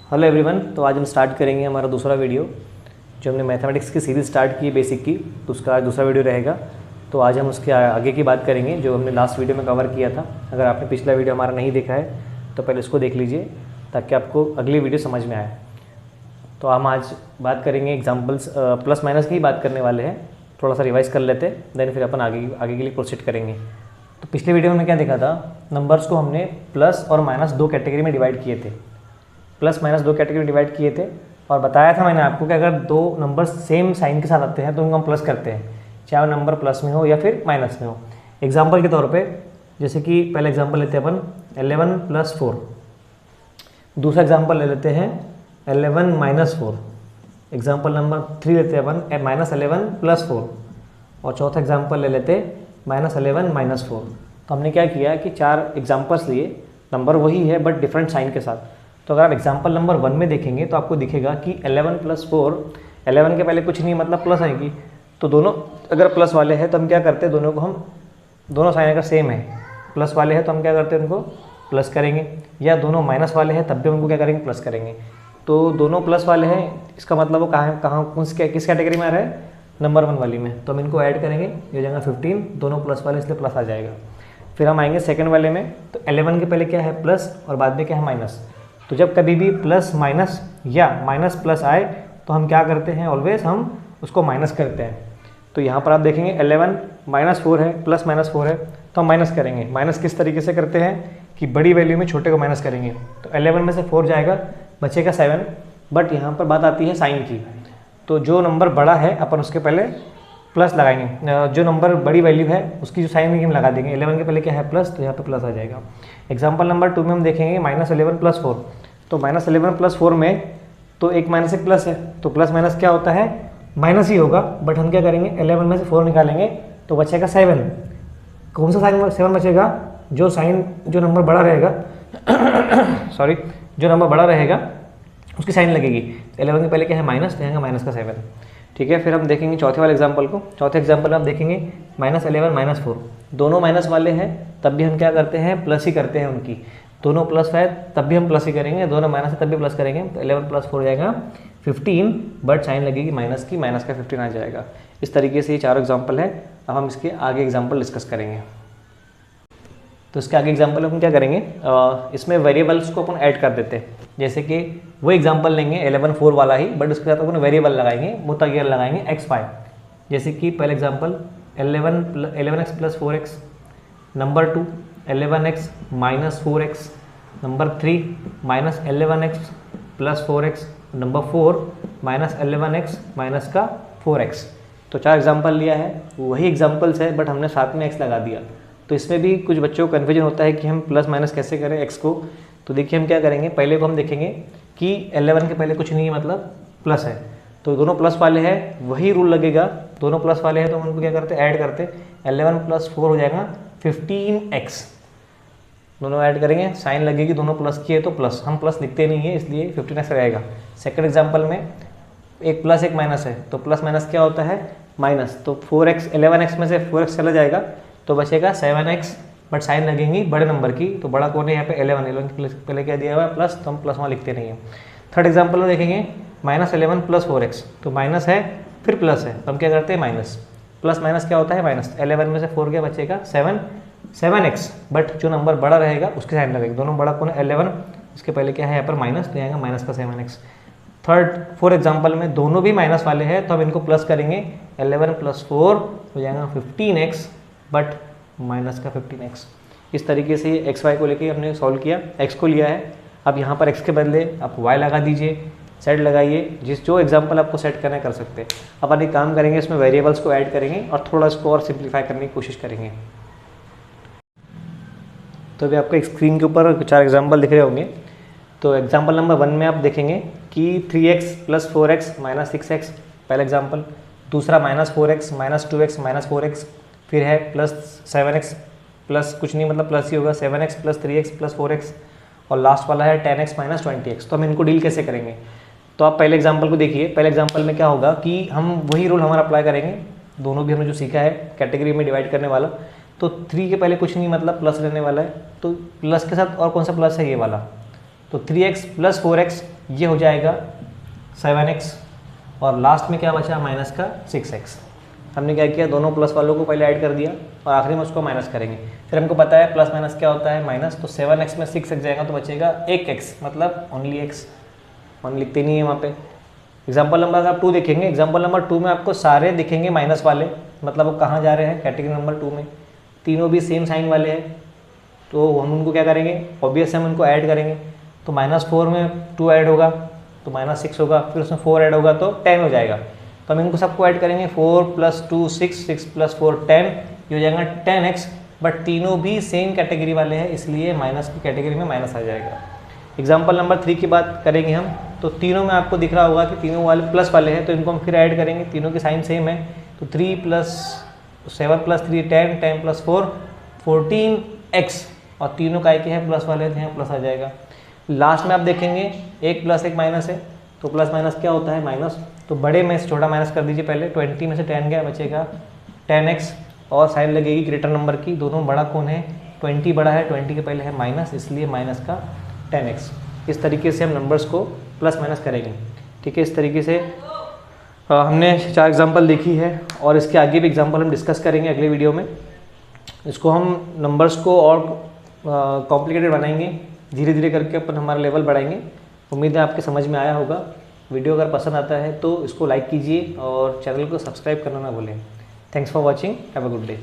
Hello everyone. तो आज हम स्टार्ट करेंगे हमारा दूसरा वीडियो। जो हमने मैथमेटिक्स की सीरीज़ स्टार्ट की बेसिक की, तो उसका आज दूसरा वीडियो रहेगा। तो आज हम उसके आगे की बात करेंगे जो हमने लास्ट वीडियो में कवर किया था। अगर आपने पिछला वीडियो हमारा नहीं देखा है तो पहले उसको देख लीजिए ताकि आपको अगली वीडियो समझ में आए। तो हम आज बात करेंगे एग्जाम्पल्स, प्लस माइनस की ही बात करने वाले हैं। थोड़ा सा रिवाइज़ कर लेते हैं, देन फिर अपन आगे के लिए प्रोसीड करेंगे। तो पिछले वीडियो में क्या देखा था, नंबर्स को हमने प्लस और माइनस दो कैटेगरी में डिवाइड किए थे। प्लस माइनस दो कैटेगरी डिवाइड किए थे और बताया था मैंने आपको कि अगर दो नंबर सेम साइन के साथ आते हैं तो उनको हम प्लस करते हैं, चाहे वो नंबर प्लस में हो या फिर माइनस में हो। एग्जांपल के तौर पे जैसे कि पहले एग्जांपल लेते हैं अपन 11 + 4। दूसरा एग्जांपल ले लेते हैं 11 - 4। एग्जांपल नंबर 3 लेते हैं अपन -11 + 4। और चौथा एग्जांपल ले लेते -11 - 4। तो हमने क्या किया कि चार एग्जांपल्स लिए, नंबर वही है बट डिफरेंट साइन के साथ। तो अगर आप एग्जांपल नंबर 1 में देखेंगे तो आपको दिखेगा कि 11 + 4, 11 के पहले कुछ नहीं मतलब प्लस आएगी। तो दोनों अगर प्लस वाले हैं तो हम क्या करते हैं, दोनों को हम दोनों साइन अगर सेम है, प्लस वाले हैं तो हम क्या करते हैं उनको प्लस करेंगे, या दोनों माइनस वाले हैं तब भी उनको क्या करेंगे प्लस करेंगे। तो दोनों प्लस वाले हैं, इसका मतलब वो कहाँ किस कैटेगरी में आ रहा है, नंबर 1 वाली में। तो हम इनको ऐड करेंगे, ये हो जाएगा 15, दोनों प्लस वाले इसलिए प्लस आ जाएगा। फिर हम आएंगे सेकंड वाले में, तो 11 के पहले क्या है प्लस और बाद में क्या है माइनस। तो जब कभी भी प्लस माइनस या माइनस प्लस आए तो हम क्या करते हैं, ऑलवेज हम उसको माइनस करते हैं। तो यहाँ पर आप देखेंगे 11 - 4 है, प्लस -4 है, तो हम माइनस करेंगे। माइनस किस तरीके से करते हैं कि बड़ी वैल्यू में छोटे को माइनस करेंगे। तो 11 में से 4 जाएगा, बचेगा 7। बट यहाँ पर बात आती है साइन की। तो जो नंबर बड़ा है अपन उसके पहले प्लस लगाएंगे, जो नंबर बड़ी वैल्यू है उसकी जो साइन हम लगा देंगे। 11 के पहले क्या है प्लस, तो यहाँ पे प्लस आ जाएगा। एग्जांपल नंबर 2 में हम देखेंगे -11 + 4। तो -11 + 4 में तो एक माइनस एक प्लस है, तो प्लस माइनस क्या होता है, माइनस ही होगा। बट हम क्या करेंगे 11 में से 4 निकालेंगे तो बचेगा 7। कौन सा साइन 7 बचेगा, जो नंबर बड़ा रहेगा सॉरी, जो नंबर बड़ा रहेगा उसकी साइन लगेगी। 11 के पहले क्या है माइनस, तो यहाँ माइनस का 7। ठीक है, फिर हम देखेंगे चौथे वाले एग्जाम्पल को। चौथे एग्जाम्पल में आप देखेंगे -11 - 4, दोनों माइनस वाले हैं तब भी हम क्या करते हैं प्लस ही करते हैं उनकी। दोनों प्लस है तब भी हम प्लस ही करेंगे, दोनों माइनस है तब भी प्लस करेंगे। तो 11 + 4 जाएगा 15, बट साइन लगेगी माइनस की, माइनस का 15 आ जाएगा। इस तरीके से ये चारों एग्जाम्पल है। अब हम इसके आगे एग्जाम्पल डिस्कस करेंगे। तो इसके आगे एग्जाम्पल अपन क्या करेंगे, इसमें वेरिएबल्स को अपन ऐड कर देते हैं। जैसे कि वो एग्जाम्पल लेंगे 11 4 वाला ही, बट उसके साथ अपन वेरिएबल लगाएंगे, मुतगैर लगाएंगे x y। जैसे कि पहले example 11x + 4x, number 2 11x - 4x, number 3 -11x + 4x, number 4 -11x - 4x। तो चार एग्जाम्पल लिया है, वही एग्जाम्पल्स है बट हमने साथ में x लगा दिया। तो इसमें भी कुछ बच्चों को कन्फ्यूजन होता है कि हम प्लस माइनस कैसे करें x को। तो देखिए हम क्या करेंगे, पहले को हम देखेंगे कि 11 के पहले कुछ नहीं है मतलब प्लस है, तो दोनों प्लस वाले हैं वही रूल लगेगा। दोनों प्लस वाले हैं तो हम उनको क्या करते हैं ऐड करते, 11 + 4 हो जाएगा 15x। दोनों ऐड करेंगे, साइन लगेगी, दोनों प्लस की है तो प्लस, हम प्लस लिखते नहीं है इसलिए 15x रहेगा। सेकंड एग्जांपल में एक प्लस एक माइनस है, तो प्लस माइनस क्या होता है माइनस। तो 4x 11x में से 4x चला जाएगा तो बचेगा 7x, बट साइन लगेंगी बड़े नंबर की। तो बड़ा कौन है यहाँ पे 11 के पहले क्या दिया हुआ है प्लस, तो हम प्लस वहाँ लिखते नहीं है। थर्ड एग्जांपल में देखेंगे -11 + 4x, तो माइनस है फिर प्लस है तो हम क्या करते हैं माइनस। प्लस माइनस क्या होता है माइनस। 11 में से 4 क्या बचेगा 7x, बट जो नंबर बड़ा रहेगा उसके साइन लगेगी। दोनों बड़ा कौन है 11, उसके पहले क्या है यहाँ पर माइनस, तो आएगा माइनस का 7x। फोर्थ एग्जाम्पल में दोनों भी माइनस वाले हैं तो हम इनको प्लस करेंगे। 11 + 4 हो जाएगा 15x, बट माइनस का 15x। इस तरीके से एक्स वाई को लेके हमने सॉल्व किया, x को लिया है। अब यहाँ पर x के बदले आप y लगा दीजिए, सेट लगाइए, जो एग्जांपल आपको सेट करना है कर सकते हैं। अपन एक काम करेंगे, इसमें वेरिएबल्स को ऐड करेंगे और थोड़ा इसको और सिंप्लीफाई करने की कोशिश करेंगे। तो अभी आपको एक स्क्रीन के ऊपर चार एग्जाम्पल दिख रहे होंगे। तो एग्जाम्पल नंबर 1 में आप देखेंगे कि 3x + 4x - 6x, पहला एग्जाम्पल। दूसरा -4x - 2x - 4x, फिर है +7x प्लस कुछ नहीं मतलब प्लस ही होगा 7x + 3x + 4x, और लास्ट वाला है 10x - 20x। तो हम इनको डील कैसे करेंगे, तो आप पहले एग्जांपल को देखिए। पहले एग्जांपल में क्या होगा कि हम वही रूल हमारा अप्लाई करेंगे, दोनों भी हमने जो सीखा है कैटेगरी में डिवाइड करने वाला। तो 3 के पहले कुछ नहीं मतलब प्लस रहने वाला है, तो प्लस के साथ और कौन सा प्लस है ये वाला। तो 3x + 4x ये हो जाएगा 7x और लास्ट में क्या बचा माइनस का 6x। हमने क्या किया, दोनों प्लस वालों को पहले ऐड कर दिया और आखिरी में उसको माइनस करेंगे। फिर हमको पता है प्लस माइनस क्या होता है माइनस, तो 7x में 6x जाएगा तो बचेगा 1x, मतलब ओनली x, वन लिखते नहीं है वहाँ पे। एग्जाम्पल नंबर अगर आप 2 देखेंगे, एग्जाम्पल नंबर 2 में आपको सारे दिखेंगे माइनस वाले, मतलब वो कहाँ जा रहे हैं, कैटेगरी नंबर 2 में। तीनों भी सेम साइन वाले हैं, तो हम उनको क्या करेंगे, ऑब्वियस हम उनको ऐड करेंगे। तो -4 में 2 ऐड होगा तो -6 होगा, फिर उसमें 4 ऐड होगा तो 10 हो जाएगा। तो हम इनको सबको ऐड करेंगे, 4 + 2 6, 6 + 4 10, ये हो जाएगा 10x। बट तीनों भी सेम कैटेगरी वाले हैं, इसलिए माइनस की कैटेगरी में माइनस आ जाएगा। एग्जाम्पल नंबर 3 की बात करेंगे हम, तो तीनों में आपको दिख रहा होगा कि तीनों वाले प्लस वाले हैं, तो इनको हम फिर ऐड करेंगे, तीनों के साइन सेम है। तो 3 + 7 + 3 10, 10 + 4 14x, और तीनों काय के हैं प्लस वाले, तो यहाँ प्लस आ जाएगा। लास्ट में आप देखेंगे 1 + 1 माइनस है, तो प्लस माइनस क्या होता है माइनस, तो बड़े में से छोटा माइनस कर दीजिए पहले। 20 में से 10 गया, बचेगा 10x, और साइन लगेगी ग्रेटर नंबर की। दोनों बड़ा कौन है, 20 बड़ा है, 20 के पहले है माइनस, इसलिए माइनस का 10x। इस तरीके से हम नंबर्स को प्लस माइनस करेंगे। ठीक है, इस तरीके से हमने 4 एग्जाम्पल देखी है, और इसके आगे भी एग्जाम्पल हम डिस्कस करेंगे अगले वीडियो में। इसको हम नंबर्स को और कॉम्प्लिकेटेड बनाएंगे, धीरे धीरे करके अपन हमारा लेवल बढ़ाएंगे। उम्मीद है आपके समझ में आया होगा। वीडियो अगर पसंद आता है तो इसको लाइक कीजिए और चैनल को सब्सक्राइब करना ना भूलें। Thanks for watching, have a good day.